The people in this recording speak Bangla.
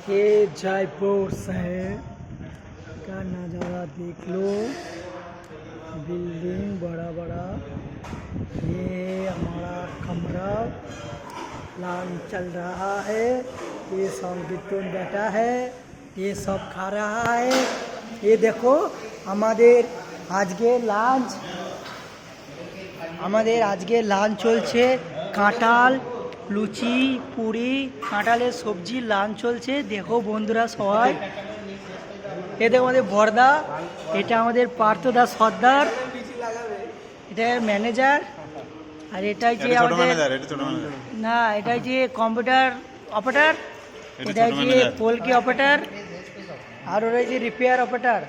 ये जयपुर शहर का नज़ारा देख लो, बिल्डिंग बड़ा बड़ा। ये हमारा कमरा लंच चल रहा है, ये संगीतन बैठा है, ये सब खा रहा है। ये देखो हमारे आज के लांच চলছে কাঁঠাল লুচি পুরি কাঁঠালের সবজি লাঞ্চ চলছে। দেখো বন্ধুরা সবাই, এ দেখো আমাদের বর্দা, এটা আমাদের পার্থদা সর্দার, এটা ম্যানেজার, আর এটা যে আমাদের না এটা যে কম্পিউটার অপারেটর, এটা যে পোলকি অপারেটর, আর ওরা যে রিপেয়ার অপারেটর।